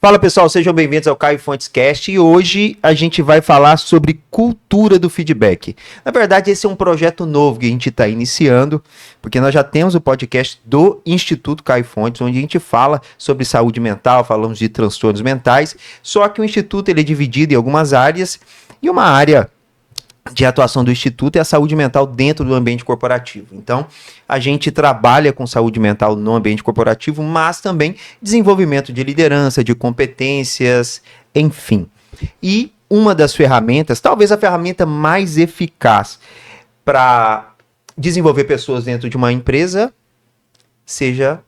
Fala pessoal, sejam bem-vindos ao Caio Fontes Cast e hoje a gente vai falar sobre cultura do feedback. Na verdade, esse é um projeto novo que a gente está iniciando, porque nós já temos o podcast do Instituto Caio Fontes, onde a gente fala sobre saúde mental, falamos de transtornos mentais, só que o Instituto ele é dividido em algumas áreas e uma área de atuação do Instituto é a saúde mental dentro do ambiente corporativo. Então, a gente trabalha com saúde mental no ambiente corporativo, mas também desenvolvimento de liderança, de competências, enfim. E uma das ferramentas, talvez a ferramenta mais eficaz para desenvolver pessoas dentro de uma empresa, seja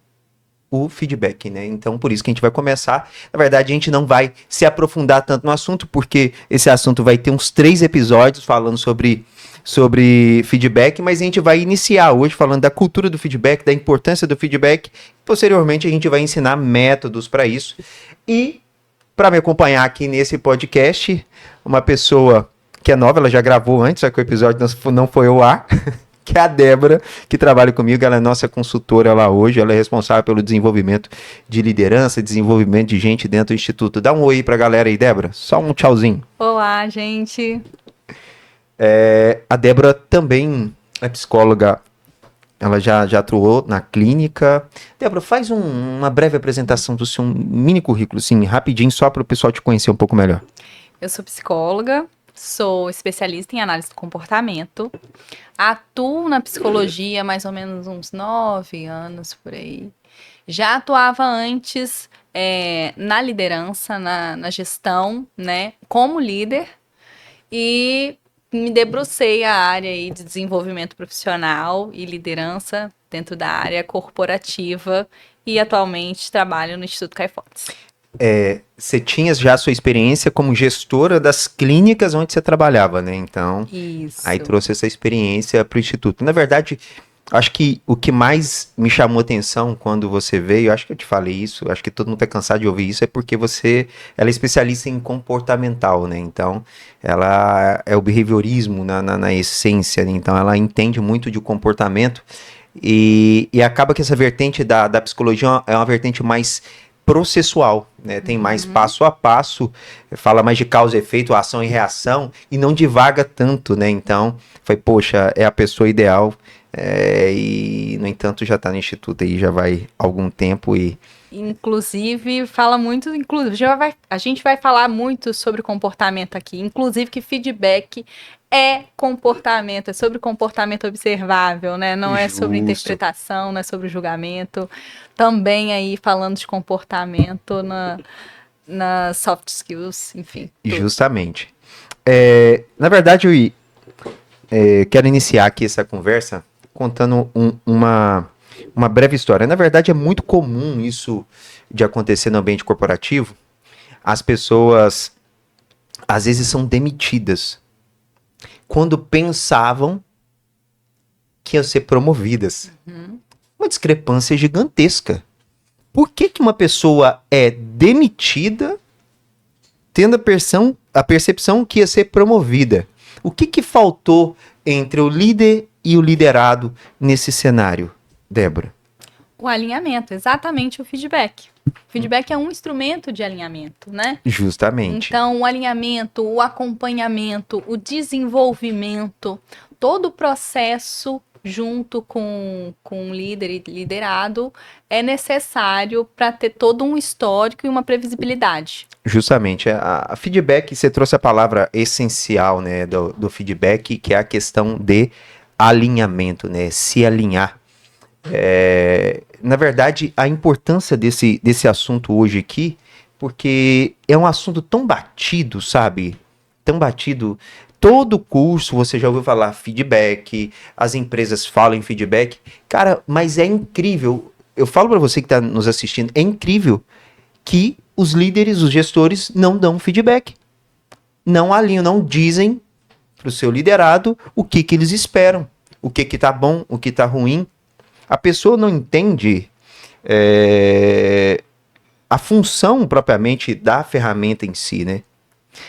o feedback, né? Então, por isso que a gente vai começar. Na verdade, a gente não vai se aprofundar tanto no assunto, porque esse assunto vai ter uns 3 episódios falando sobre feedback, mas a gente vai iniciar hoje falando da cultura do feedback, da importância do feedback. Posteriormente, a gente vai ensinar métodos para isso. E, para me acompanhar aqui nesse podcast, uma pessoa que é nova, ela já gravou antes, só que o episódio não foi ao ar, que é a Débora, que trabalha comigo, ela é nossa consultora lá hoje, ela é responsável pelo desenvolvimento de liderança, desenvolvimento de gente dentro do Instituto. Dá um oi pra galera aí, Débora, só um tchauzinho. Olá, gente. A Débora também é psicóloga, ela já atuou na clínica. Débora, faz uma breve apresentação do seu mini currículo, assim, rapidinho, só para o pessoal te conhecer um pouco melhor. Eu sou psicóloga, sou especialista em análise do comportamento, atuo na psicologia há mais ou menos uns 9 anos por aí. Já atuava antes na liderança, na gestão, né, como líder, e me debrucei a área aí de desenvolvimento profissional e liderança dentro da área corporativa e atualmente trabalho no Instituto Caio Fontes. Você tinha já a sua experiência como gestora das clínicas onde você trabalhava, né? Então, Isso. Aí trouxe essa experiência para o Instituto. Na verdade, acho que o que mais me chamou atenção quando você veio, acho que eu te falei isso, acho que todo mundo está cansado de ouvir isso, é porque ela é especialista em comportamental, né? Então, ela é o behaviorismo na essência, né? Então ela entende muito de comportamento e acaba que essa vertente da psicologia é uma vertente mais processual, né? Tem mais passo a passo, fala mais de causa e efeito, ação e reação, e não divaga tanto, né? Então, foi, poxa, é a pessoa ideal, e, no entanto, já está no Instituto aí, já vai algum tempo e... Inclusive, a gente vai falar muito sobre comportamento aqui, inclusive que feedback é comportamento, é sobre comportamento observável, né? Não é sobre interpretação, não é sobre julgamento. Também aí falando de comportamento na soft skills, enfim. Tudo. Justamente. Na verdade, eu quero iniciar aqui essa conversa contando uma breve história. Na verdade, é muito comum isso de acontecer no ambiente corporativo. As pessoas, às vezes, são demitidas quando pensavam que iam ser promovidas. Uma discrepância gigantesca. Por que uma pessoa é demitida tendo a percepção que ia ser promovida? O que faltou entre o líder e o liderado nesse cenário, Débora? O alinhamento, exatamente o feedback. O feedback é um instrumento de alinhamento, né? Justamente. Então, o alinhamento, o acompanhamento, o desenvolvimento, todo o processo junto com o líder e liderado é necessário para ter todo um histórico e uma previsibilidade. Justamente. A feedback, você trouxe a palavra essencial, né, do feedback, que é a questão de alinhamento, né? Se alinhar. Na verdade, a importância desse assunto hoje aqui, porque é um assunto tão batido, sabe? Tão batido. Todo curso você já ouviu falar feedback, as empresas falam em feedback. Cara, mas é incrível. Eu falo para você que está nos assistindo, é incrível que os líderes, os gestores não dão feedback. Não alinham, não dizem para o seu liderado o que eles esperam. O que tá bom, o que tá ruim. A pessoa não entende a função propriamente da ferramenta em si, né?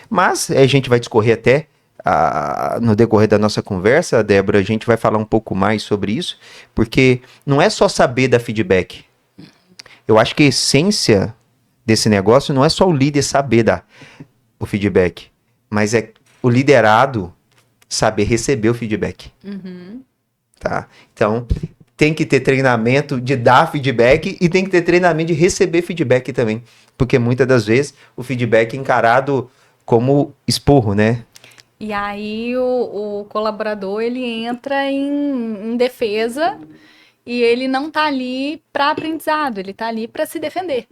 Mas a gente vai discorrer até no decorrer da nossa conversa, Débora, a gente vai falar um pouco mais sobre isso, porque não é só saber dar feedback. Eu acho que a essência desse negócio não é só o líder saber dar o feedback, mas é o liderado saber receber o feedback. Tá? Então, tem que ter treinamento de dar feedback e tem que ter treinamento de receber feedback também. Porque muitas das vezes o feedback é encarado como esporro, né? E aí o colaborador, ele entra em defesa e ele não tá ali para aprendizado, ele tá ali para se defender.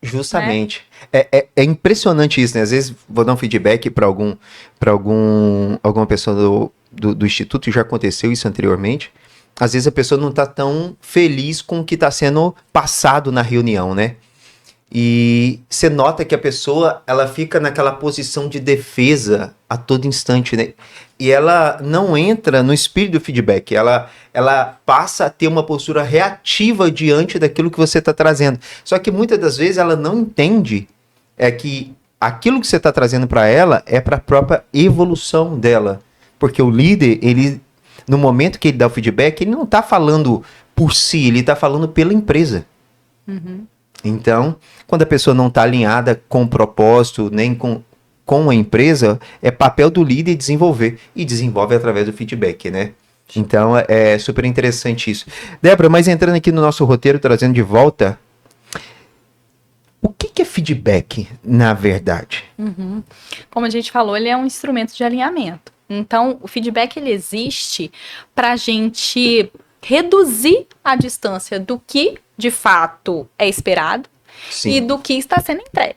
Justamente. É impressionante isso, né? Às vezes vou dar um feedback para alguma pessoa do instituto, já aconteceu isso anteriormente. Às vezes a pessoa não está tão feliz com o que está sendo passado na reunião, né? E você nota que a pessoa, ela fica naquela posição de defesa a todo instante, né? E ela não entra no espírito do feedback, ela passa a ter uma postura reativa diante daquilo que você está trazendo. Só que muitas das vezes ela não entende que aquilo que você está trazendo para ela é para a própria evolução dela. Porque o líder, ele, no momento que ele dá o feedback, ele não está falando por si, ele está falando pela empresa. Então, quando a pessoa não está alinhada com o propósito, nem com a empresa, é papel do líder desenvolver. E desenvolve através do feedback, né? Então, é super interessante isso. Débora, mas entrando aqui no nosso roteiro, trazendo de volta, o que é feedback, na verdade? Como a gente falou, ele é um instrumento de alinhamento. Então, o feedback, ele existe para a gente reduzir a distância do que, de fato, é esperado Sim. e do que está sendo entregue.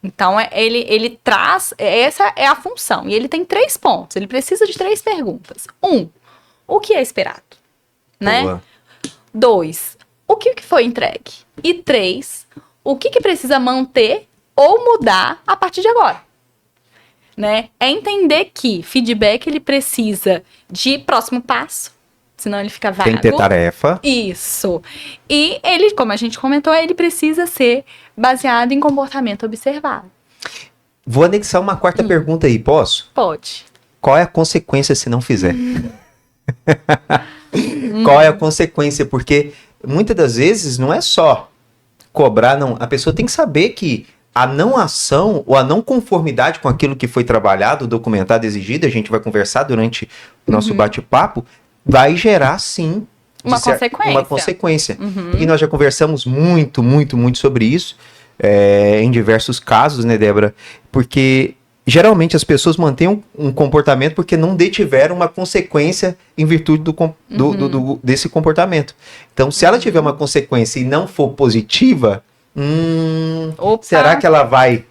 Então, ele traz... Essa é a função. E ele tem 3 pontos. Ele precisa de 3 perguntas. 1, o que é esperado? Né? Boa. 2, o que foi entregue? E 3, o que precisa manter ou mudar a partir de agora? Né? É entender que feedback, ele precisa de próximo passo, senão ele fica vago. Tem que ter tarefa. Isso. E ele, como a gente comentou, ele precisa ser baseado em comportamento observado. Vou anexar uma quarta pergunta aí, posso? Pode. Qual é a consequência se não fizer? Qual é a consequência? Porque muitas das vezes não é só cobrar, não. A pessoa tem que saber que a não ação ou a não conformidade com aquilo que foi trabalhado, documentado, exigido, a gente vai conversar durante o nosso bate-papo, vai gerar, sim, Uma consequência. E nós já conversamos muito sobre isso, em diversos casos, né, Débora? Porque geralmente as pessoas mantêm um comportamento porque não detiveram uma consequência em virtude desse comportamento. Então, se ela tiver uma consequência e não for positiva, será que ela vai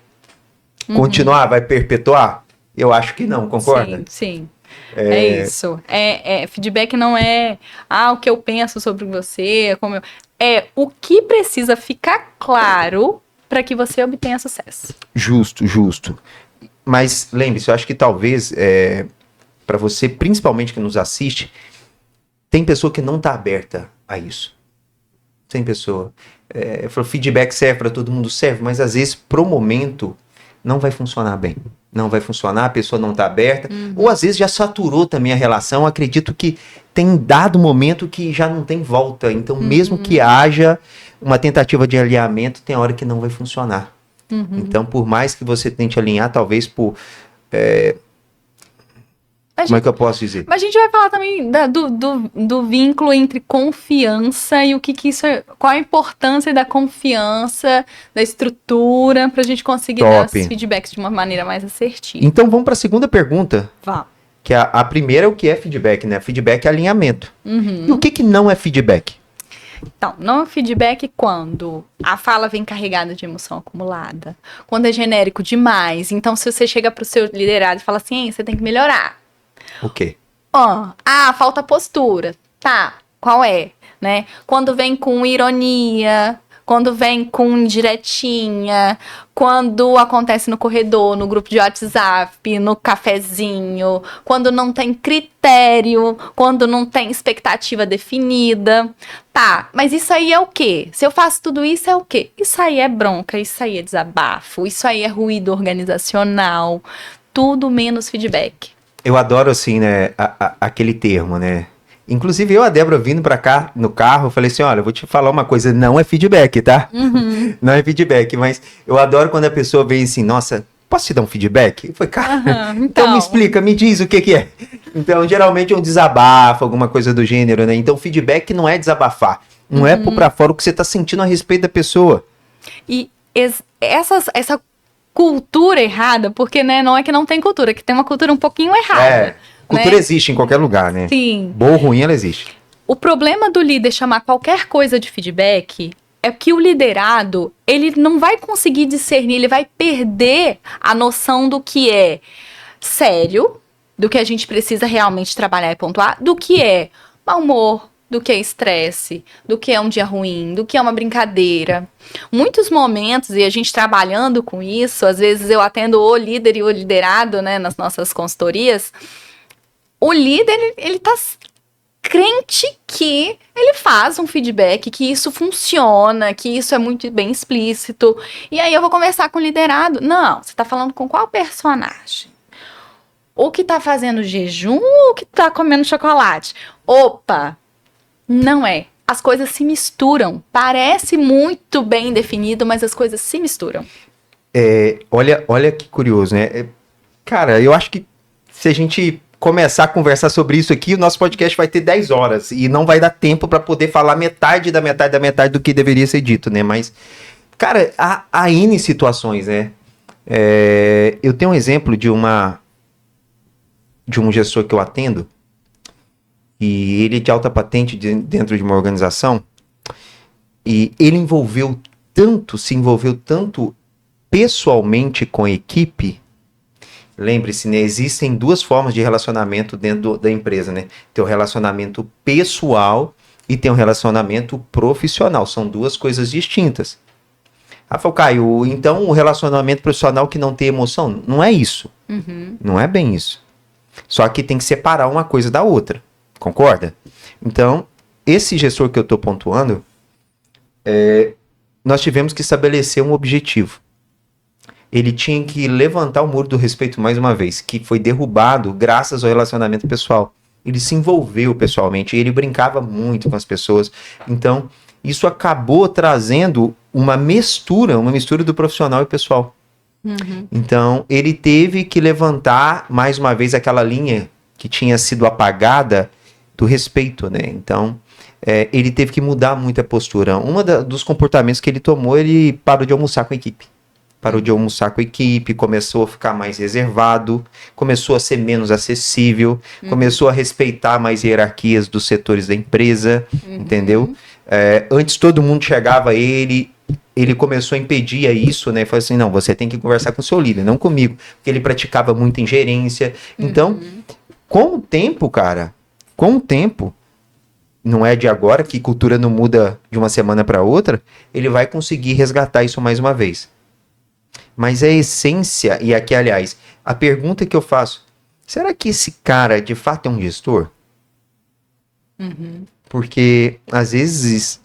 continuar, vai perpetuar? Eu acho que não, concorda? Sim. É isso. Feedback não é o que eu penso sobre você, é o que precisa ficar claro para que você obtenha sucesso. Justo. Mas lembre-se, eu acho que talvez, para você, principalmente que nos assiste, tem pessoa que não está aberta a isso. Tem pessoa. Feedback serve para todo mundo, serve, mas às vezes, pro momento, não vai funcionar bem. Não vai funcionar, a pessoa não está aberta. Ou às vezes já saturou também a relação. Acredito que tem dado momento que já não tem volta. Então, mesmo que haja uma tentativa de alinhamento, tem hora que não vai funcionar. Então, por mais que você tente alinhar, talvez por... como é que eu posso dizer? Mas a gente vai falar também do vínculo entre confiança e o que isso é, qual a importância da confiança, da estrutura, pra gente conseguir dar esses feedbacks de uma maneira mais assertiva. Então vamos para a segunda pergunta. Vá. Que a primeira é o que é feedback, né? Feedback é alinhamento. E o que não é feedback? Então, não é feedback quando a fala vem carregada de emoção acumulada, quando é genérico demais. Então, se você chega pro seu liderado e fala assim, você tem que melhorar. O quê? Falta postura. Tá, qual é? Né? Quando vem com ironia, quando vem com indiretinha, quando acontece no corredor, no grupo de WhatsApp, no cafezinho, quando não tem critério, quando não tem expectativa definida. Tá, mas isso aí é o quê? Se eu faço tudo isso, é o quê? Isso aí é bronca, isso aí é desabafo, isso aí é ruído organizacional, tudo menos feedback. Eu adoro, assim, né, aquele termo, né? Inclusive, eu e a Débora vindo pra cá no carro, eu falei assim, olha, eu vou te falar uma coisa, não é feedback, tá? Não é feedback, mas eu adoro quando a pessoa vem assim, nossa, posso te dar um feedback? Eu falei, cara, então me explica, me diz o que que é. Então, geralmente é um desabafo, alguma coisa do gênero, né? Então, feedback não é desabafar, não é pôr pra fora o que você tá sentindo a respeito da pessoa. E essa cultura errada, porque, né, não é que não tem cultura, que tem uma cultura um pouquinho errada. Cultura né? existe em qualquer lugar, né? Sim. Boa ou ruim, ela existe. O problema do líder chamar qualquer coisa de feedback é que o liderado, ele não vai conseguir discernir, ele vai perder a noção do que é sério, do que a gente precisa realmente trabalhar e pontuar, do que é mau humor, do que é estresse, do que é um dia ruim, do que é uma brincadeira. Muitos momentos, e a gente trabalhando com isso, às vezes eu atendo o líder e o liderado, né, nas nossas consultorias, o líder, ele tá crente que ele faz um feedback, que isso funciona, que isso é muito bem explícito. E aí eu vou conversar com o liderado. Não, você tá falando com qual personagem? O que tá fazendo jejum ou o que tá comendo chocolate? Opa, não é. As coisas se misturam. Parece muito bem definido, mas as coisas se misturam. Olha que curioso, né? Cara, eu acho que se a gente começar a conversar sobre isso aqui, o nosso podcast vai ter 10 horas e não vai dar tempo para poder falar metade da metade da metade do que deveria ser dito, né? Mas, cara, há N situações, né? Eu tenho um exemplo de um gestor que eu atendo e ele é de alta patente dentro de uma organização e ele se envolveu tanto pessoalmente com a equipe. Lembre-se, né? Existem duas formas de relacionamento dentro da empresa, né? Tem o relacionamento pessoal e tem o relacionamento profissional. São duas coisas distintas. Rafael Caio, então o relacionamento profissional que não tem emoção? Não é isso. Não é bem isso. Só que tem que separar uma coisa da outra. Concorda? Então, esse gestor que eu estou pontuando, nós tivemos que estabelecer um objetivo. Ele tinha que levantar o muro do respeito mais uma vez, que foi derrubado graças ao relacionamento pessoal. Ele se envolveu pessoalmente, ele brincava muito com as pessoas. Então, isso acabou trazendo uma mistura do profissional e pessoal. Então, ele teve que levantar mais uma vez aquela linha que tinha sido apagada do respeito, né? Então, ele teve que mudar muito a postura. Dos comportamentos que ele tomou, ele parou de almoçar com a equipe. Começou a ficar mais reservado, começou a ser menos acessível, começou a respeitar mais hierarquias dos setores da empresa, entendeu? Antes todo mundo chegava a ele começou a impedir isso, né? Falou assim, não, você tem que conversar com o seu líder, não comigo, porque ele praticava muita ingerência. Então, com o tempo, cara, não é de agora, que cultura não muda de uma semana para outra, ele vai conseguir resgatar isso mais uma vez. Mas a essência, e aqui, aliás, a pergunta que eu faço, será que esse cara de fato é um gestor? Porque, às vezes,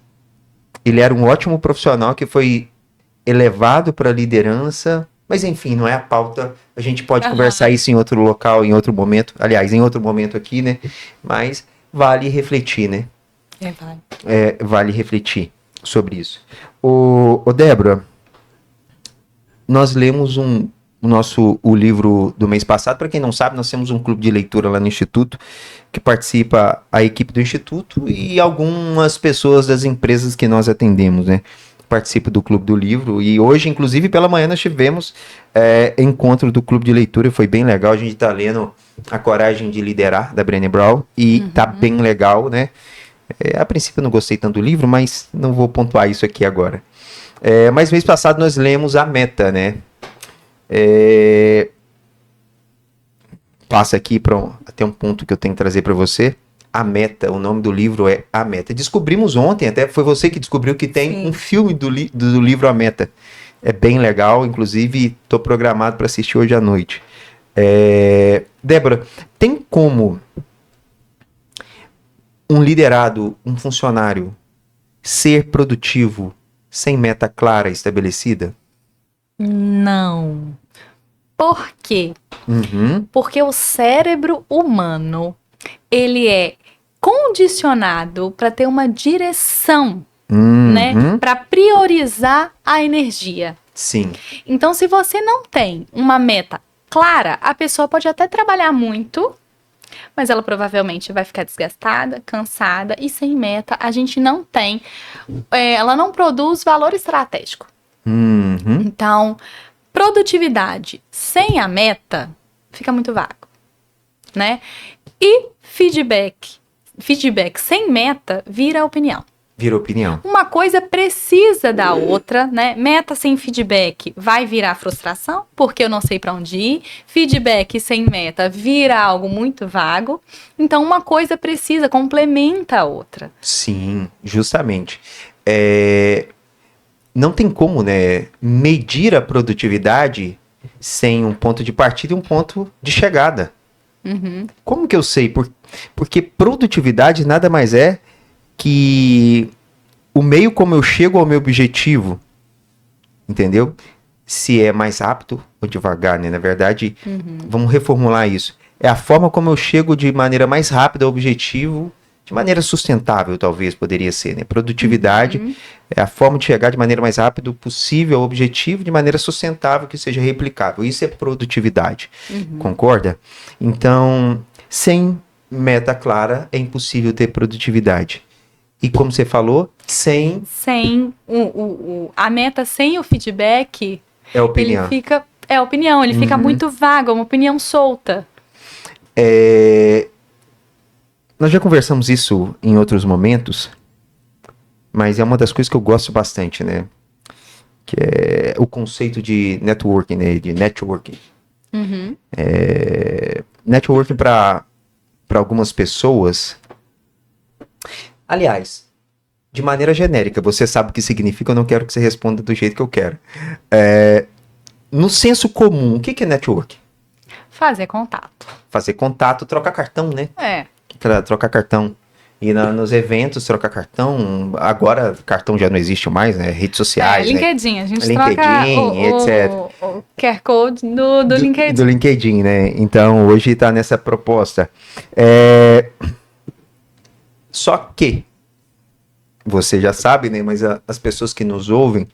ele era um ótimo profissional que foi elevado para a liderança, mas enfim, não é a pauta, a gente pode conversar isso em outro local, em outro momento, aliás, em outro momento aqui, né? Mas vale refletir, né? Vale refletir sobre isso. Ô Débora, nós lemos o livro do mês passado. Para quem não sabe, nós temos um clube de leitura lá no Instituto, que participa a equipe do Instituto e algumas pessoas das empresas que nós atendemos, né? Participa do clube do livro. E hoje, inclusive, pela manhã nós tivemos encontro do clube de leitura, foi bem legal. A gente está lendo A Coragem de Liderar, da Brené Brown, e tá bem legal, né? A princípio eu não gostei tanto do livro, mas não vou pontuar isso aqui agora. Mas mês passado nós lemos A Meta, né? Passa aqui para até um ponto que eu tenho que trazer para você. A Meta, o nome do livro é A Meta. Descobrimos ontem, até foi você que descobriu que tem um filme do livro A Meta. É bem legal, inclusive estou programado para assistir hoje à noite. Débora, tem como um liderado, um funcionário, ser produtivo sem meta clara estabelecida? Não. Por quê? Porque o cérebro humano, ele é condicionado para ter uma direção, Uhum. né? Para priorizar a energia. Sim. Então, se você não tem uma meta clara, a pessoa pode até trabalhar muito, mas ela provavelmente vai ficar desgastada, cansada e sem meta. A gente não tem, ela não produz valor estratégico. Uhum. Então, produtividade sem a meta fica muito vago, né? E feedback sem meta vira opinião. Vira opinião. Uma coisa precisa da outra, né? Meta sem feedback vai virar frustração, porque eu não sei para onde ir. Feedback sem meta vira algo muito vago. Então, uma coisa precisa, complementa a outra. Sim, justamente. Não tem como, né, medir a produtividade sem um ponto de partida e um ponto de chegada. Uhum. Como que eu sei? Porque produtividade nada mais é que o meio como eu chego ao meu objetivo, entendeu? Se é mais rápido ou devagar, né? Na verdade, vamos reformular isso. É a forma como eu chego de maneira mais rápida ao objetivo, de maneira sustentável, talvez, poderia ser, né? Produtividade é a forma de chegar de maneira mais rápida possível ao objetivo, de maneira sustentável, que seja replicável. Isso é produtividade. Concorda? Então, sem meta clara, é impossível ter produtividade. E como você falou, sem a meta sem o feedback, é opinião. ele fica, é opinião, ele fica muito vago, é uma opinião solta. Nós já conversamos isso em outros momentos, mas é uma das coisas que eu gosto bastante, né? Que é o conceito de networking, né? De networking. Networking para algumas pessoas. Aliás, de maneira genérica, você sabe o que significa, eu não quero que você responda do jeito que eu quero. No senso comum, o que é networking? Fazer contato. Fazer contato, trocar cartão, né? Trocar cartão. Ir nos eventos, trocar cartão. Agora, cartão já não existe mais, né? Redes sociais, LinkedIn. né? A gente LinkedIn, troca o QR Code do LinkedIn. Do LinkedIn, né? Então, hoje está nessa proposta. Só que, você já sabe, né? Mas as pessoas que nos ouvem,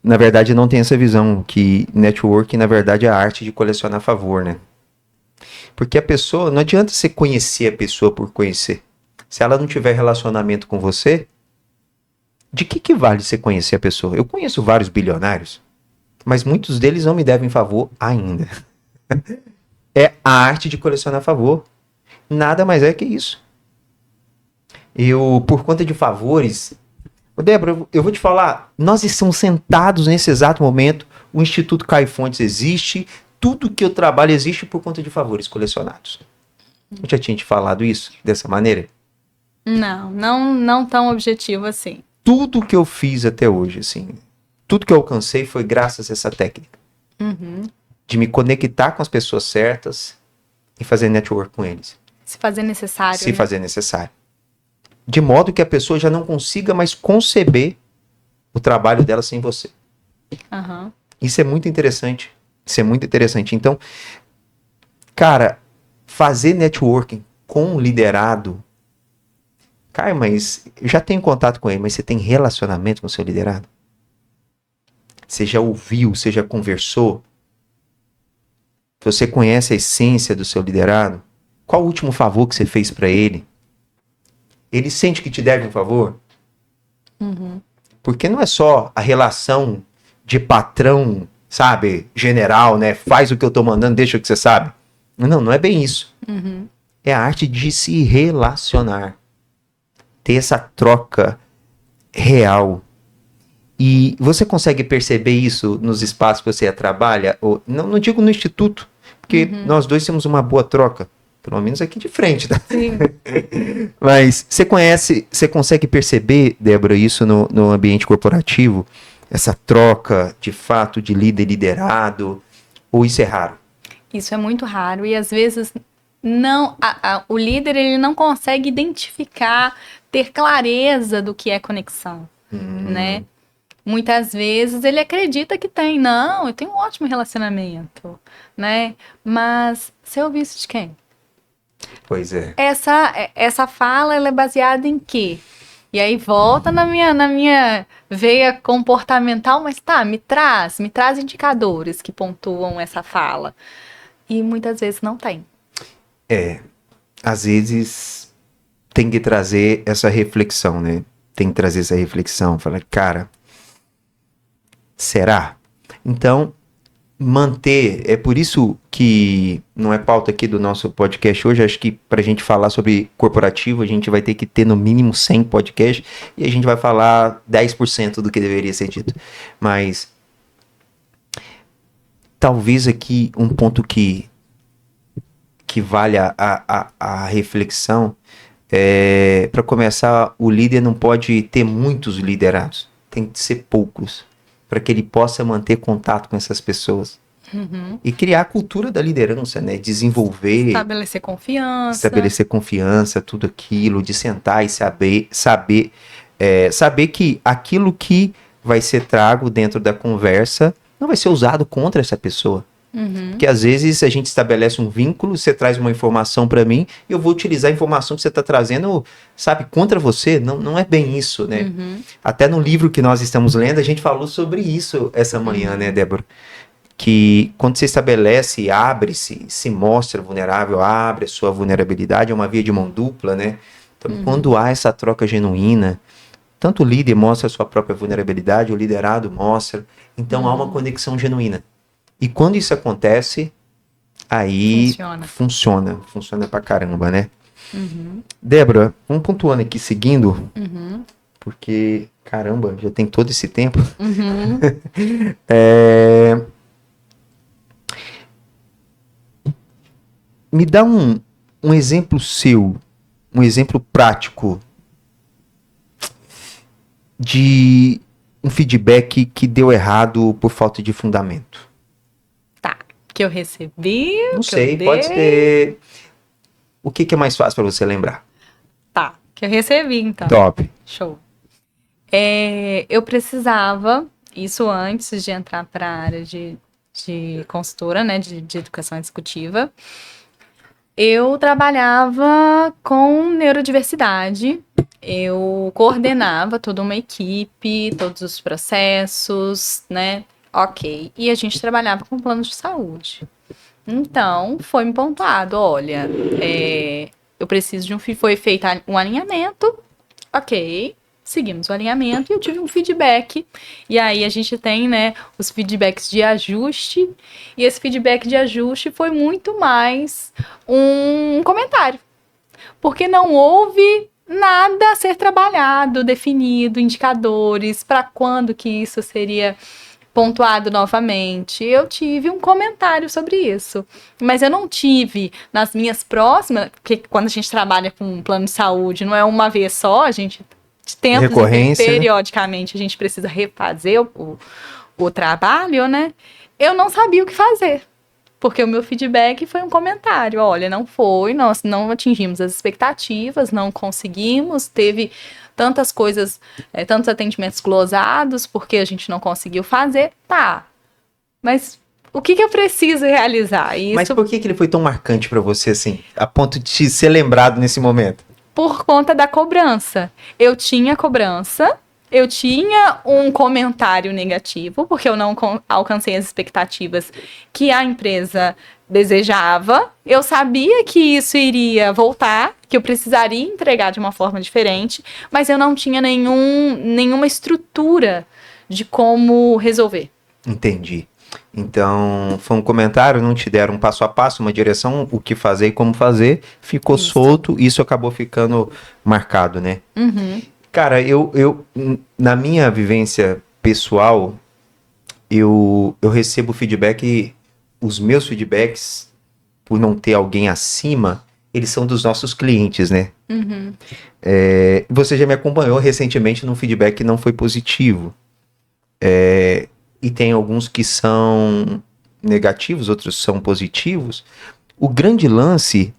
na verdade, não têm essa visão que networking, na verdade, é a arte de colecionar favor, né? Porque a pessoa, não adianta você conhecer a pessoa por conhecer. Se ela não tiver relacionamento com você, de que vale você conhecer a pessoa? Eu conheço vários bilionários, mas muitos deles não me devem favor ainda. É a arte de colecionar favor. Nada mais é que isso. Eu, por conta de favores... Débora, eu vou te falar, nós estamos sentados nesse exato momento, o Instituto Caio Fontes existe, tudo que eu trabalho existe por conta de favores colecionados. Eu já tinha te falado isso, dessa maneira? Não tão objetivo assim. Tudo que eu fiz até hoje, assim, tudo que eu alcancei foi graças a essa técnica. De me conectar com as pessoas certas e fazer network com eles. Se fazer necessário. Se fazer necessário. De modo que a pessoa já não consiga mais conceber o trabalho dela sem você. Isso é muito interessante. Isso é muito interessante. Então, cara, fazer networking com um liderado... Cara, mas eu já tenho contato com ele, mas você tem relacionamento com o seu liderado? Você já ouviu, você já conversou? Você conhece a essência do seu liderado? Qual o último favor que você fez para ele? Ele sente que te deve um favor? Porque não é só a relação de patrão, sabe, general, né? Faz o que eu tô mandando, deixa o que você sabe. Não é bem isso. É a arte de se relacionar. Ter essa troca real. E você consegue perceber isso nos espaços que você trabalha? Ou, não digo no instituto, porque nós dois temos uma boa troca. Pelo menos aqui de frente, tá? Sim. Mas você consegue perceber, Débora, isso no ambiente corporativo? Essa troca, de fato, de líder e liderado? Ou isso é raro? Isso é muito raro e às vezes não, o líder ele não consegue identificar, ter clareza do que é conexão, né? Muitas vezes ele acredita que tem, não, eu tenho um ótimo relacionamento, né? Mas você ouviu isso de quem? Pois é. Essa fala, ela é baseada em quê? E aí volta na minha veia comportamental, mas tá, me traz indicadores que pontuam essa fala. E muitas vezes não tem. Às vezes tem que trazer essa reflexão, né? Tem que trazer essa reflexão, falar, cara, será? Então, manter, é por isso que não é pauta aqui do nosso podcast hoje, acho que pra gente falar sobre corporativo, a gente vai ter que ter no mínimo 100 podcasts, e a gente vai falar 10% do que deveria ser dito. Mas, talvez aqui um ponto que vale a reflexão, para começar, o líder não pode ter muitos liderados, tem que ser poucos, para que ele possa manter contato com essas pessoas. E criar a cultura da liderança, né? Desenvolver, Estabelecer confiança, tudo aquilo, de sentar e saber que aquilo que vai ser trago dentro da conversa não vai ser usado contra essa pessoa. Porque às vezes a gente estabelece um vínculo, você traz uma informação para mim e eu vou utilizar a informação que você está trazendo, sabe, contra você. Não é bem isso, né? Até no livro que nós estamos lendo, a gente falou sobre isso essa manhã, né, Débora? Que quando você estabelece, abre-se, se mostra vulnerável, abre a sua vulnerabilidade, é uma via de mão dupla, né? Então, quando há essa troca genuína, tanto o líder mostra a sua própria vulnerabilidade, o liderado mostra, então há uma conexão genuína. E quando isso acontece, aí funciona pra caramba, né? Débora, vamos pontuando aqui, seguindo, porque, caramba, já tem todo esse tempo. Me dá um exemplo seu, um exemplo prático de um feedback que deu errado por falta de fundamento. Tá, que eu recebi, não sei, pode ser. O que é mais fácil para você lembrar? Tá, que eu recebi, então. Top. Show. Eu precisava, isso antes de entrar para a área de consultora, né, de educação executiva, eu trabalhava com neurodiversidade, eu coordenava toda uma equipe, todos os processos, né, ok. E a gente trabalhava com plano de saúde. Então, foi me pontuado, olha, eu preciso de foi feito um alinhamento, ok, seguimos o alinhamento e eu tive um feedback. E aí a gente tem, né, os feedbacks de ajuste, e esse feedback de ajuste foi muito mais um comentário, porque não houve nada a ser trabalhado, definido, indicadores, para quando que isso seria pontuado novamente. Eu tive um comentário sobre isso, mas eu não tive nas minhas próximas, porque quando a gente trabalha com um plano de saúde, não é uma vez só, a gente de tempos recorrência, periodicamente a gente precisa refazer o trabalho, né? Eu não sabia o que fazer, porque o meu feedback foi um comentário, olha, não foi, nós não atingimos as expectativas, não conseguimos, teve tantas coisas, tantos atendimentos glosados, porque a gente não conseguiu fazer, tá. Mas o que eu preciso realizar? Isso... Mas por que ele foi tão marcante para você, assim, a ponto de te ser lembrado nesse momento? Por conta da cobrança. Eu tinha cobrança, eu tinha um comentário negativo, porque eu não alcancei as expectativas que a empresa desejava. Eu sabia que isso iria voltar, que eu precisaria entregar de uma forma diferente, mas eu não tinha nenhuma estrutura de como resolver. Entendi. Então, foi um comentário, não te deram um passo a passo, uma direção, o que fazer e como fazer, ficou solto, isso acabou ficando marcado, né? Cara, eu na minha vivência pessoal, eu recebo feedback, os meus feedbacks, por não ter alguém acima, eles são dos nossos clientes, né? Você já me acompanhou recentemente num feedback que não foi positivo. E tem alguns que são negativos, outros são positivos. O grande lance,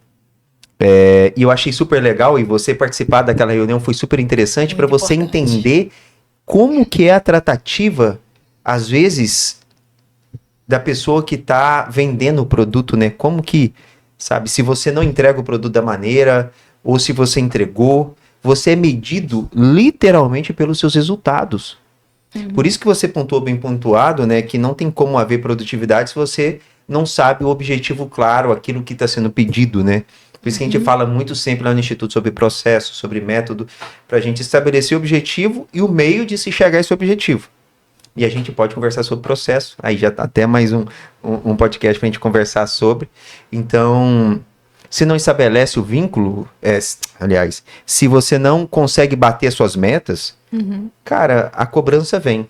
e eu achei super legal, e você participar daquela reunião foi super interessante para você entender como que é a tratativa, às vezes, da pessoa que está vendendo o produto, né? Como que sabe? Se você não entrega o produto da maneira, ou se você entregou, você é medido literalmente pelos seus resultados. Por isso que você pontuou bem pontuado, né, que não tem como haver produtividade se você não sabe o objetivo claro, aquilo que está sendo pedido, né? Por isso que a gente fala muito sempre lá no Instituto sobre processo, sobre método, para a gente estabelecer o objetivo e o meio de se chegar a esse objetivo. E a gente pode conversar sobre processo, aí já tá até mais um podcast para a gente conversar sobre. Então, se não estabelece o vínculo, aliás, se você não consegue bater as suas metas, cara, a cobrança vem.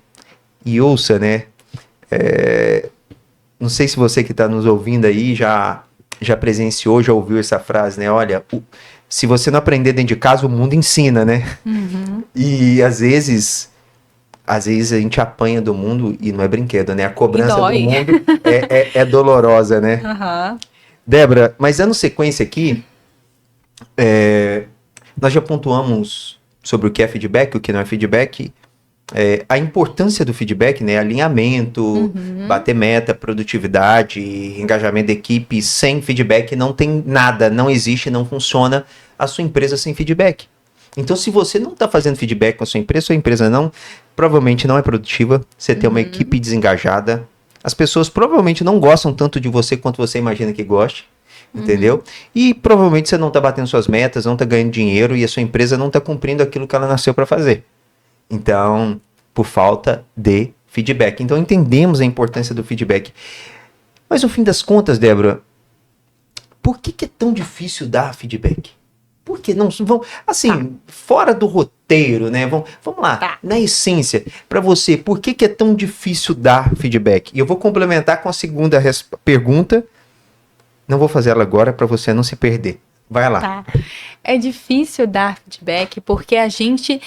E ouça, né? Não sei se você que está nos ouvindo aí já presenciou, já ouviu essa frase, né? Olha, se você não aprender dentro de casa, o mundo ensina, né? E às vezes a gente apanha do mundo e não é brinquedo, né? A cobrança do mundo é dolorosa, né? Débora, mas dando sequência aqui, nós já pontuamos sobre o que é feedback, o que não é feedback, a importância do feedback, né? Alinhamento, bater meta, produtividade, engajamento da equipe. Sem feedback não tem nada, não existe, não funciona a sua empresa sem feedback. Então, se você não está fazendo feedback com a sua empresa provavelmente não é produtiva, você tem uma equipe desengajada, as pessoas provavelmente não gostam tanto de você quanto você imagina que goste, entendeu? E provavelmente você não está batendo suas metas, não está ganhando dinheiro e a sua empresa não está cumprindo aquilo que ela nasceu para fazer. Então, por falta de feedback. Então, entendemos a importância do feedback. Mas, no fim das contas, Débora, por que é tão difícil dar feedback? Por que não vão, assim, fora do roteiro, né? Vamos lá, na essência, para você, por que é tão difícil dar feedback? E eu vou complementar com a segunda pergunta. Não vou fazer ela agora para você não se perder. Vai lá. É difícil dar feedback porque a gente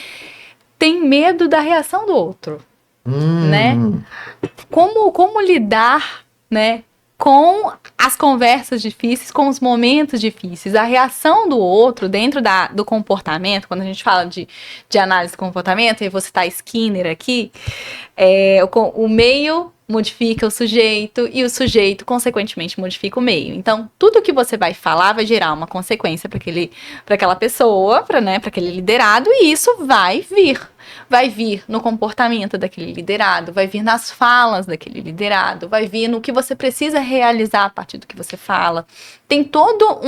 tem medo da reação do outro, né? Como lidar, né, com as conversas difíceis, com os momentos difíceis. A reação do outro dentro do comportamento, quando a gente fala de análise de comportamento, e você tá Skinner aqui, o meio modifica o sujeito e o sujeito, consequentemente, modifica o meio. Então, tudo que você vai falar vai gerar uma consequência para aquela pessoa, para aquele liderado, e isso vai vir. Vai vir no comportamento daquele liderado, vai vir nas falas daquele liderado, vai vir no que você precisa realizar a partir do que você fala. Tem todo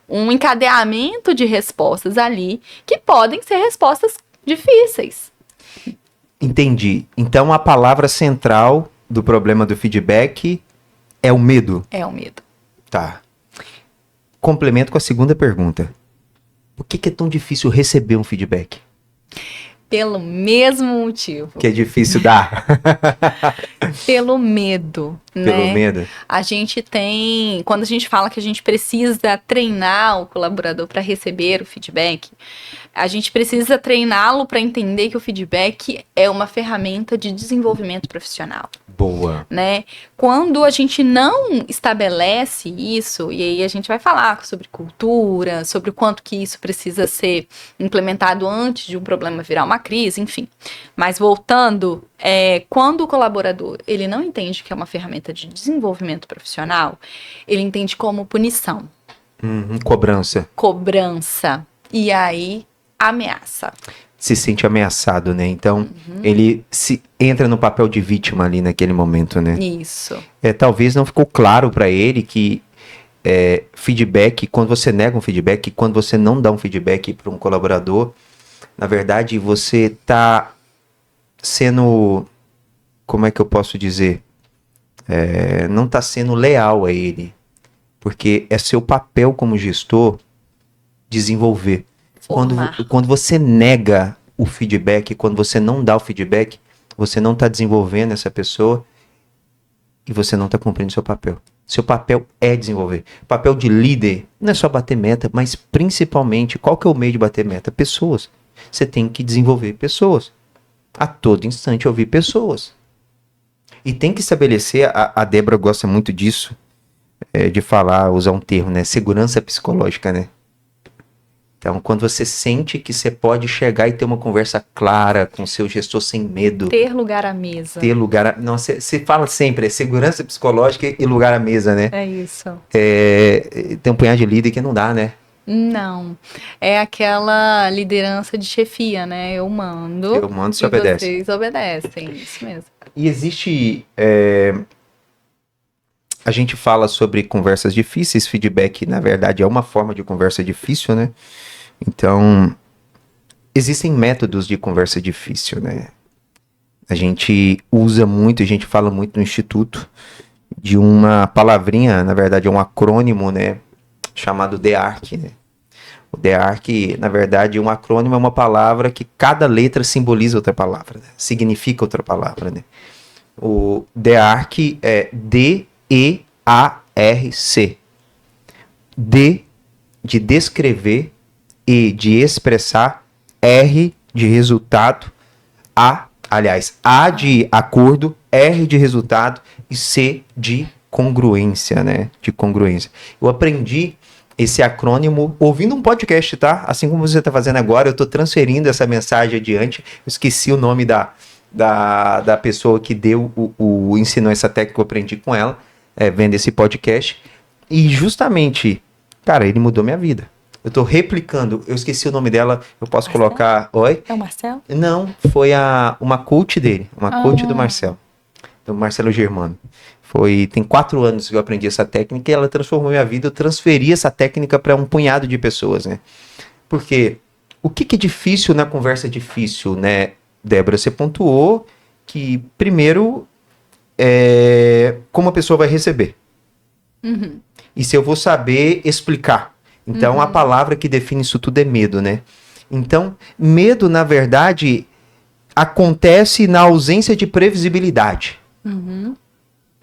um encadeamento de respostas ali que podem ser respostas difíceis. Entendi. Então, a palavra central do problema do feedback é o medo. É o medo. Tá. Complemento com a segunda pergunta. Por que é tão difícil receber um feedback? Pelo mesmo motivo. Que é difícil dar. Pelo medo, né? Pelo medo. A gente tem... Quando a gente fala que a gente precisa treinar o colaborador para receber o feedback, a gente precisa treiná-lo para entender que o feedback é uma ferramenta de desenvolvimento profissional. Boa. Né? Quando a gente não estabelece isso, e aí a gente vai falar sobre cultura, sobre o quanto que isso precisa ser implementado antes de um problema virar uma crise, enfim. Mas voltando, quando o colaborador ele não entende que é uma ferramenta de desenvolvimento profissional, ele entende como punição. Cobrança. Cobrança. E aí, ameaça. Se sente ameaçado, né? Então, ele se entra no papel de vítima ali naquele momento, né? Isso. Talvez não ficou claro para ele que feedback, quando você nega um feedback, quando você não dá um feedback para um colaborador, na verdade, você tá sendo, como é que eu posso dizer? Não tá sendo leal a ele. Porque é seu papel como gestor desenvolver. Quando você nega o feedback, quando você não dá o feedback, você não está desenvolvendo essa pessoa e você não está cumprindo seu papel. Seu papel é desenvolver. O papel de líder não é só bater meta, mas principalmente, qual que é o meio de bater meta? Pessoas. Você tem que desenvolver pessoas. A todo instante ouvir pessoas. E tem que estabelecer, a Débora gosta muito disso, de falar, usar um termo, né? Segurança psicológica, né? Então, quando você sente que você pode chegar e ter uma conversa clara com o seu gestor sem medo. Ter lugar à mesa. Ter lugar a... Não, você fala sempre, é segurança psicológica e lugar à mesa, né? É isso. Tem um punhado de líder que não dá, né? Não. É aquela liderança de chefia, né? Eu mando Você e obedece. vocês obedecem. Isso mesmo. E existe... A gente fala sobre conversas difíceis, feedback, na verdade, é uma forma de conversa difícil, né? Então, existem métodos de conversa difícil, né? A gente usa muito, a gente fala muito no Instituto de uma palavrinha, na verdade é um acrônimo, né? Chamado DEARC, né? O DEARC, na verdade, um acrônimo é uma palavra que cada letra simboliza outra palavra, né? Significa outra palavra, né? O DEARC é D-E-A-R-C. D de descrever, E de expressar, R de resultado, A de acordo, R de resultado e C de congruência, né? De congruência. Eu aprendi esse acrônimo ouvindo um podcast, tá? Assim como você está fazendo agora, eu estou transferindo essa mensagem adiante. Eu esqueci o nome da pessoa que ensinou essa técnica, eu aprendi com ela, vendo esse podcast. E justamente, cara, ele mudou minha vida. Eu tô replicando, eu esqueci o nome dela, eu posso Marcelo? colocar... Oi? É o Marcelo? Não, foi uma coach dele, coach do Marcelo Germano. Tem 4 anos que eu aprendi essa técnica e ela transformou minha vida. Eu transferi essa técnica para um punhado de pessoas, né? Porque o que é difícil na conversa difícil, né, Débora? Você pontuou que, primeiro, como a pessoa vai receber. Uhum. E se eu vou saber explicar. Então, a palavra que define isso tudo é medo, né? Então, medo, na verdade, acontece na ausência de previsibilidade. Uhum.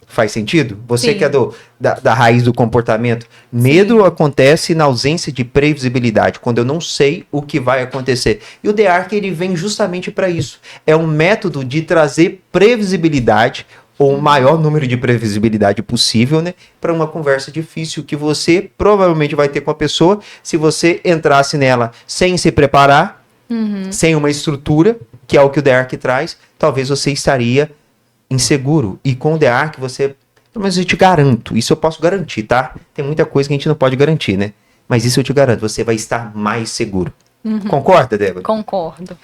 Faz sentido? Você Sim. que é da raiz do comportamento. Medo acontece na ausência de previsibilidade, quando eu não sei o que vai acontecer. E o DEARC, ele vem justamente para isso. É um método de trazer previsibilidade, ou o maior número de previsibilidade possível, né, para uma conversa difícil que você provavelmente vai ter com a pessoa. Se você entrasse nela sem se preparar, sem uma estrutura, que é o que o DEARC traz, talvez você estaria inseguro. E com o DEARC você, pelo menos eu te garanto, isso eu posso garantir, tá? Tem muita coisa que a gente não pode garantir, né? Mas isso eu te garanto, você vai estar mais seguro. Concorda, Débora? Concordo.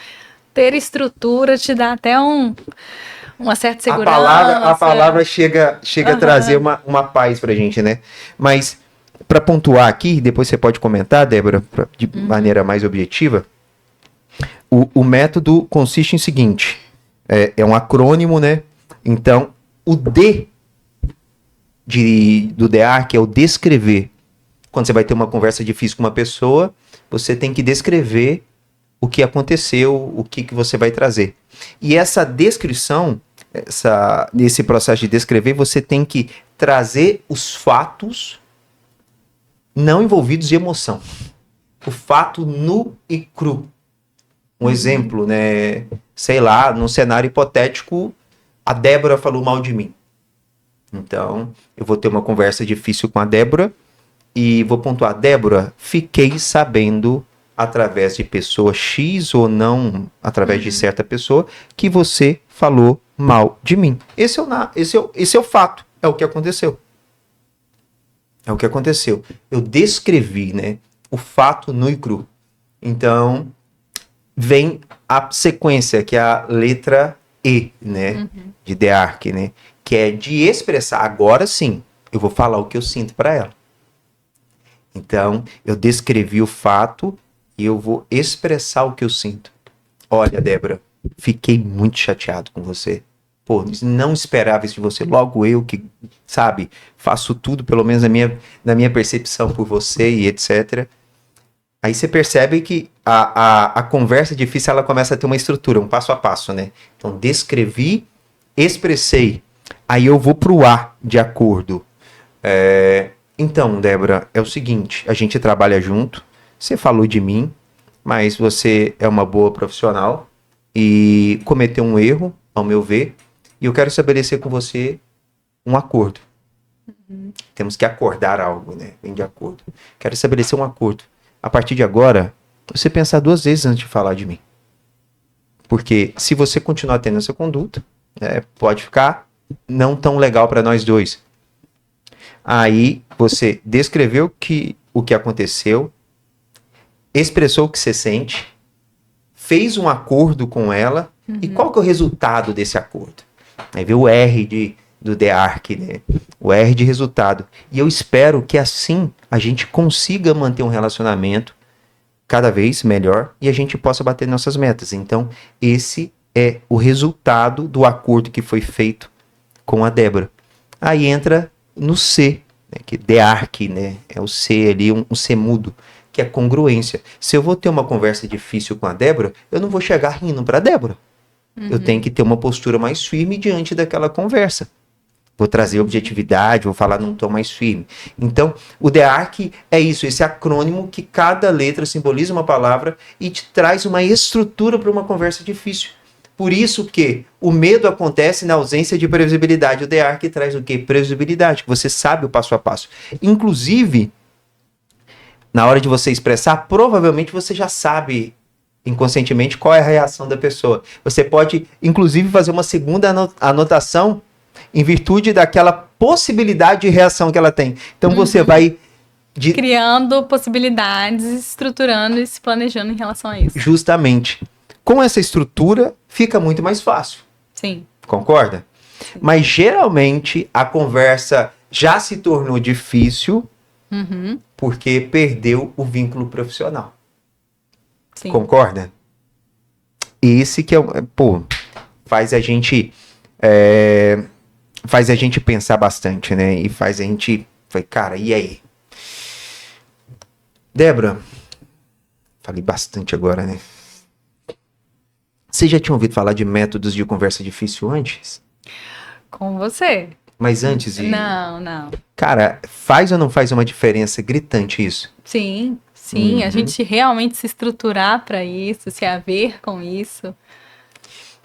Ter estrutura te dá até uma certa segurança. A palavra chega a trazer uma paz pra gente, né? Mas, para pontuar aqui, depois você pode comentar, Débora, de maneira mais objetiva, o método consiste em seguinte, é um acrônimo, né? Então, o D do DEARC é o descrever. Quando você vai ter uma conversa difícil com uma pessoa, você tem que descrever o que aconteceu, o que você vai trazer. E essa descrição, nesse processo de descrever, você tem que trazer os fatos não envolvidos de emoção. O fato nu e cru. Um exemplo, né? Sei lá, num cenário hipotético, a Débora falou mal de mim. Então, eu vou ter uma conversa difícil com a Débora e vou pontuar: Débora, fiquei sabendo através de pessoa X ou não, através de certa pessoa, que você falou mal de mim. Esse é o fato, é o que aconteceu. É o que aconteceu. Eu descrevi, né, o fato nu e cru. Então, vem a sequência, que é a letra E, né, de DEARC, né, que é de expressar. Agora sim, eu vou falar o que eu sinto para ela. Então, eu descrevi o fato e eu vou expressar o que eu sinto. Olha, Débora, fiquei muito chateado com você. Pô, não esperava isso de você. Logo eu que, sabe, faço tudo, pelo menos na minha percepção por você e etc. Aí você percebe que a conversa difícil, ela começa a ter uma estrutura, um passo a passo, né? Então, descrevi, expressei. Aí eu vou pro A, de acordo. Então, Débora, é o seguinte, a gente trabalha junto, você falou de mim, mas você é uma boa profissional e cometeu um erro, ao meu ver, e eu quero estabelecer com você um acordo. Temos que acordar algo, né? Vem de acordo. Quero estabelecer um acordo. A partir de agora, você pensar 2 vezes antes de falar de mim. Porque se você continuar tendo essa conduta, pode ficar não tão legal para nós dois. Aí você descreveu o que aconteceu, expressou o que você sente, fez um acordo com ela, e qual que é o resultado desse acordo? Aí vê o R do The Arc, né? O R de resultado. E eu espero que assim a gente consiga manter um relacionamento cada vez melhor e a gente possa bater nossas metas. Então, esse é o resultado do acordo que foi feito com a Débora. Aí entra no C, né? Que The Arc, né? É o C ali, um C mudo, que é congruência. Se eu vou ter uma conversa difícil com a Débora, eu não vou chegar rindo para a Débora. Eu tenho que ter uma postura mais firme diante daquela conversa. Vou trazer objetividade, vou falar num tom mais firme. Então, o The Arc é isso, esse acrônimo que cada letra simboliza uma palavra e te traz uma estrutura para uma conversa difícil. Por isso que o medo acontece na ausência de previsibilidade. O The Arc traz o quê? Previsibilidade, que você sabe o passo a passo. Inclusive, na hora de você expressar, provavelmente você já sabe inconscientemente qual é a reação da pessoa. Você pode, inclusive, fazer uma segunda anotação em virtude daquela possibilidade de reação que ela tem. Então você vai criando possibilidades, estruturando e se planejando em relação a isso. Justamente. Com essa estrutura, fica muito mais fácil. Sim. Concorda? Sim. Mas geralmente a conversa já se tornou difícil porque perdeu o vínculo profissional. Sim. Concorda? Esse que é faz a gente pensar bastante, né? E faz a gente, cara, e aí? Débora, falei bastante agora, né? Você já tinha ouvido falar de métodos de conversa difícil antes? Com você. Mas antes de... Não. Cara, faz ou não faz uma diferença gritante isso? Sim. A gente realmente se estruturar para isso, se haver com isso.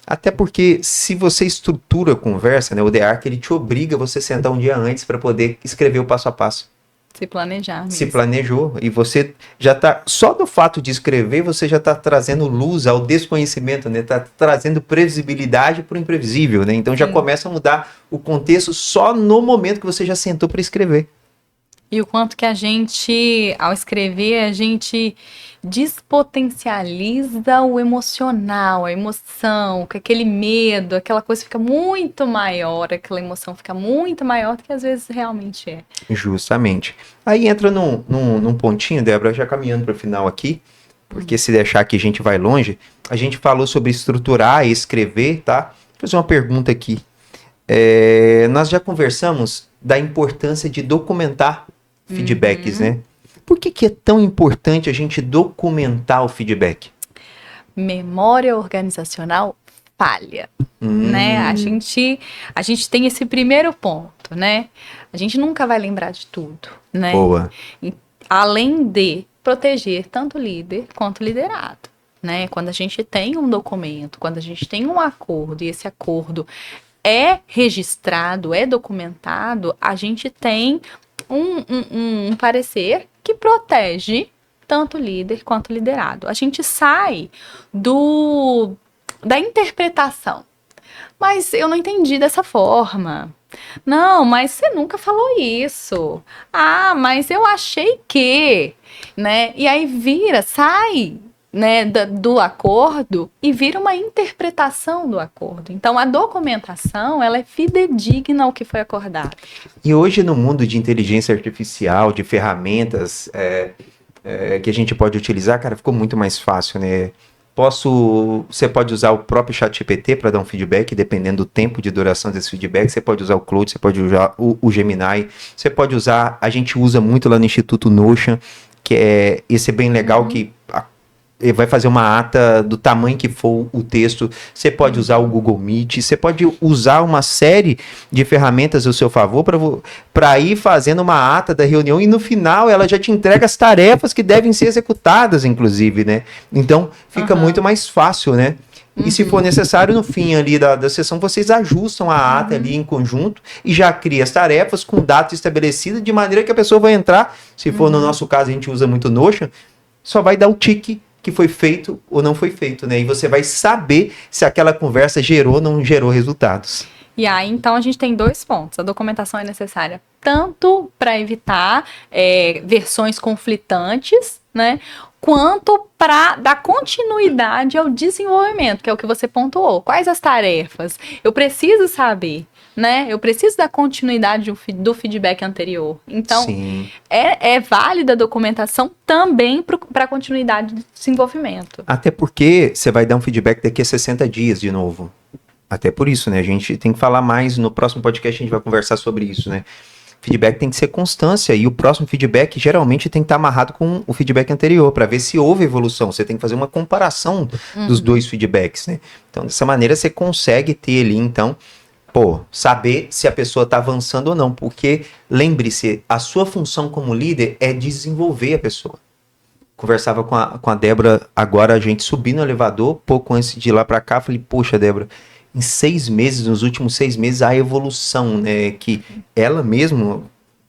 Até porque se você estrutura a conversa, né, o The Arc, ele te obriga a você sentar um dia antes para poder escrever o passo a passo. Se planejar mesmo. Se planejou. E você já tá, só do fato de escrever, você já está trazendo luz ao desconhecimento, né? Tá trazendo previsibilidade para o imprevisível, né? Então já começa a mudar o contexto só no momento que você já sentou para escrever. E o quanto que a gente, ao escrever, a gente despotencializa o emocional, a emoção, que aquele medo, aquela coisa fica muito maior, aquela emoção fica muito maior do que às vezes realmente é. Justamente. Aí entra num pontinho, Débora, já caminhando para o final aqui, porque se deixar que a gente vai longe, a gente falou sobre estruturar e escrever, tá? Vou fazer uma pergunta aqui. Nós já conversamos da importância de documentar feedbacks, né? Por que é tão importante a gente documentar o feedback? Memória organizacional falha, né? A gente tem esse primeiro ponto, né? A gente nunca vai lembrar de tudo, né? Boa. Além de proteger tanto o líder quanto o liderado, né? Quando a gente tem um documento, quando a gente tem um acordo e esse acordo é registrado, é documentado, a gente tem um parecer que protege tanto o líder quanto o liderado. A gente sai da interpretação. Mas eu não entendi dessa forma. Não, mas você nunca falou isso. Ah, mas eu achei que, né? E aí sai, né, do acordo e vira uma interpretação do acordo. Então, a documentação, ela é fidedigna ao que foi acordado. E hoje, no mundo de inteligência artificial, de ferramentas que a gente pode utilizar, cara, ficou muito mais fácil, né? Você pode usar o próprio ChatGPT para dar um feedback, dependendo do tempo de duração desse feedback. Você pode usar o Claude, você pode usar o Gemini, você pode usar, a gente usa muito lá no Instituto Notion, que esse é bem legal, que vai fazer uma ata do tamanho que for o texto. Você pode usar o Google Meet, você pode usar uma série de ferramentas ao seu favor para ir fazendo uma ata da reunião e no final ela já te entrega as tarefas que devem ser executadas, inclusive, né? Então fica muito mais fácil, né? E se for necessário, no fim ali da sessão, vocês ajustam a ata ali em conjunto e já cria as tarefas com data estabelecida, de maneira que a pessoa vai entrar, se for no nosso caso, a gente usa muito Notion, só vai dar o tique que foi feito ou não foi feito, né? E você vai saber se aquela conversa gerou ou não gerou resultados. E aí, então, a gente tem 2 pontos. A documentação é necessária tanto para evitar versões conflitantes, né? Quanto para dar continuidade ao desenvolvimento, que é o que você pontuou. Quais as tarefas? Eu preciso saber, né? Eu preciso da continuidade do feedback anterior. Então, é válida a documentação também para a continuidade do desenvolvimento. Até porque você vai dar um feedback daqui a 60 dias de novo. Até por isso, né? A gente tem que falar mais. No próximo podcast a gente vai conversar sobre isso, né? Feedback tem que ser constância e o próximo feedback geralmente tem que estar amarrado com o feedback anterior para ver se houve evolução. Você tem que fazer uma comparação dos 2 feedbacks, né? Então, dessa maneira você consegue ter ali, então, saber se a pessoa está avançando ou não. Porque, lembre-se, a sua função como líder é desenvolver a pessoa. Conversava com a Débora agora, a gente subindo no elevador, pouco antes de ir lá para cá, falei, poxa, Débora, em 6 meses, nos últimos 6 meses, a evolução, né, que ela mesma,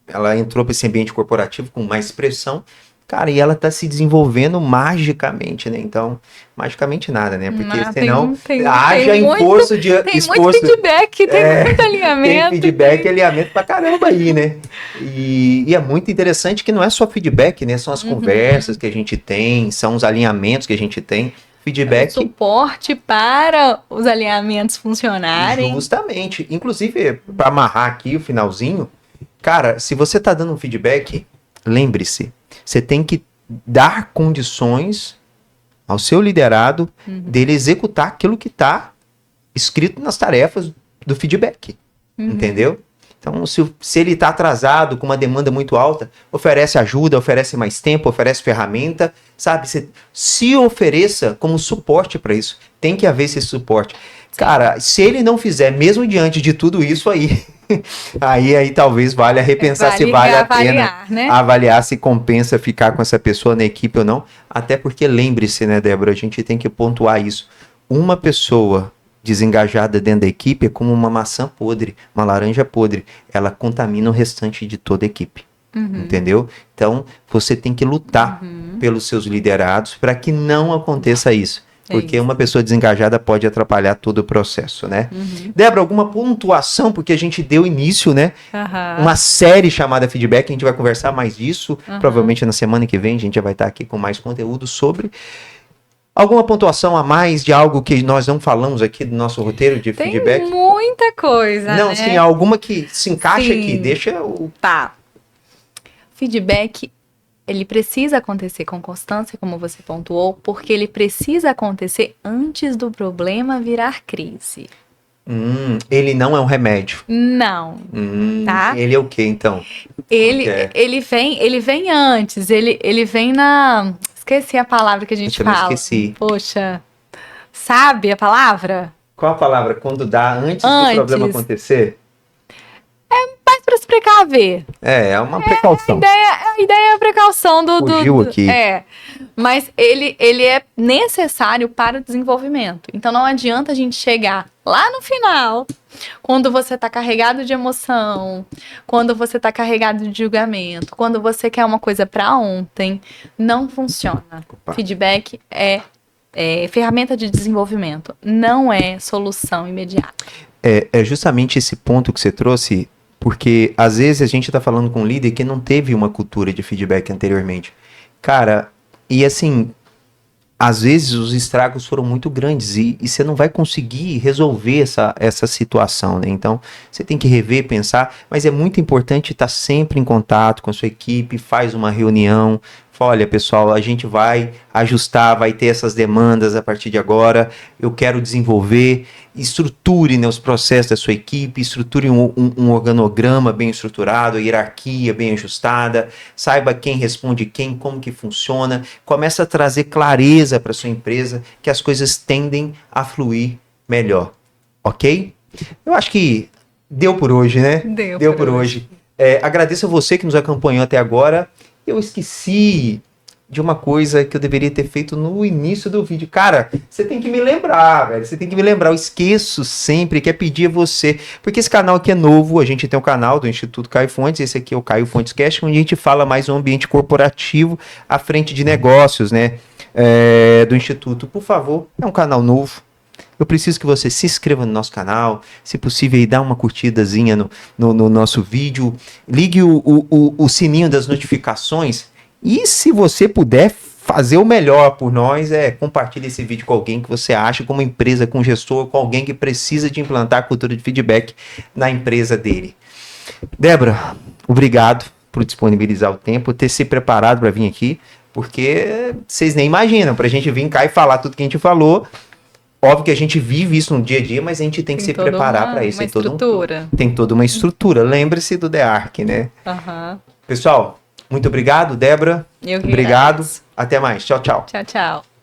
ela entrou para esse ambiente corporativo com mais pressão, cara, e ela está se desenvolvendo magicamente, né, então, magicamente nada, né, porque senão haja esforço de esforço. Muito feedback, tem muito alinhamento. Tem feedback e alinhamento pra caramba aí, né, e é muito interessante que não é só feedback, né, são as conversas que a gente tem, são os alinhamentos que a gente tem. Feedback. Suporte para os alinhamentos funcionarem. Justamente. Inclusive, para amarrar aqui o finalzinho, cara, se você tá dando um feedback, lembre-se, você tem que dar condições ao seu liderado dele executar aquilo que tá escrito nas tarefas do feedback. Entendeu? Então, se ele está atrasado, com uma demanda muito alta, oferece ajuda, oferece mais tempo, oferece ferramenta, sabe? Se ofereça como suporte para isso. Tem que haver esse suporte. Cara, se ele não fizer, mesmo diante de tudo isso aí, aí talvez valha repensar se vale a pena, né? Avaliar se compensa ficar com essa pessoa na equipe ou não. Até porque lembre-se, né, Débora, a gente tem que pontuar isso. Uma pessoa desengajada dentro da equipe é como uma maçã podre, uma laranja podre. Ela contamina o restante de toda a equipe. Entendeu? Então, você tem que lutar pelos seus liderados para que não aconteça isso. Porque uma pessoa desengajada pode atrapalhar todo o processo, né? Débora, alguma pontuação? Porque a gente deu início, né? Uma série chamada Feedback, a gente vai conversar mais disso. Provavelmente na semana que vem a gente já vai estar aqui com mais conteúdo sobre... Alguma pontuação a mais de algo que nós não falamos aqui do nosso roteiro de feedback? Tem muita coisa, não, né? Sim, alguma que se encaixa aqui, deixa o... Tá. Feedback, ele precisa acontecer com constância, como você pontuou, porque ele precisa acontecer antes do problema virar crise. Ele não é um remédio. Não. Tá? Ele é o quê, então? Ele vem antes, ele vem na... Esqueci a palavra que a gente fala. Esqueci. Poxa, sabe a palavra? Qual a palavra? Quando dá antes do problema acontecer? É mais para se precaver. É uma precaução. A ideia é a precaução Fugiu aqui. Mas ele é necessário para o desenvolvimento. Então não adianta a gente chegar lá no final, quando você está carregado de emoção, quando você está carregado de julgamento, quando você quer uma coisa para ontem, não funciona. Feedback é ferramenta de desenvolvimento, não é solução imediata. É justamente esse ponto que você trouxe, porque às vezes a gente está falando com um líder que não teve uma cultura de feedback anteriormente. Cara, e assim, às vezes os estragos foram muito grandes e você não vai conseguir resolver essa situação, né? Então, você tem que rever, pensar, mas é muito importante estar sempre em contato com a sua equipe, faz uma reunião, fala, olha, pessoal, a gente vai ajustar, vai ter essas demandas a partir de agora, eu quero desenvolver, estruture, né, os processos da sua equipe, estruture um organograma bem estruturado, a hierarquia bem ajustada, saiba quem responde quem, como que funciona, começa a trazer clareza para sua empresa, que as coisas tendem a fluir melhor, ok? Eu acho que deu por hoje, né? Deu por hoje. Agradeço a você que nos acompanhou até agora. Eu esqueci de uma coisa que eu deveria ter feito no início do vídeo. Cara, você tem que me lembrar, velho. Você tem que me lembrar. Eu esqueço sempre que é pedir a você. Porque esse canal aqui é novo. A gente tem um canal do Instituto Caio Fontes. Esse aqui é o Caio Fontes Cast, onde a gente fala mais um ambiente corporativo à frente de negócios, né? Do Instituto. Por favor, é um canal novo. Eu preciso que você se inscreva no nosso canal, se possível, aí dá uma curtidazinha no nosso vídeo, ligue o sininho das notificações e se você puder fazer o melhor por nós, compartilhe esse vídeo com alguém que você acha, com uma empresa, com um gestor, com alguém que precisa de implantar a cultura de feedback na empresa dele. Débora, obrigado por disponibilizar o tempo, ter se preparado para vir aqui, porque vocês nem imaginam, para a gente vir cá e falar tudo que a gente falou. Óbvio que a gente vive isso no dia a dia, mas a gente tem que se preparar para isso. Uma estrutura. Tem toda uma estrutura. Lembre-se do The Ark, né? Uhum. Pessoal, muito obrigado, Débora. Eu que obrigado. agradeço. Até mais. Tchau, tchau. Tchau, tchau.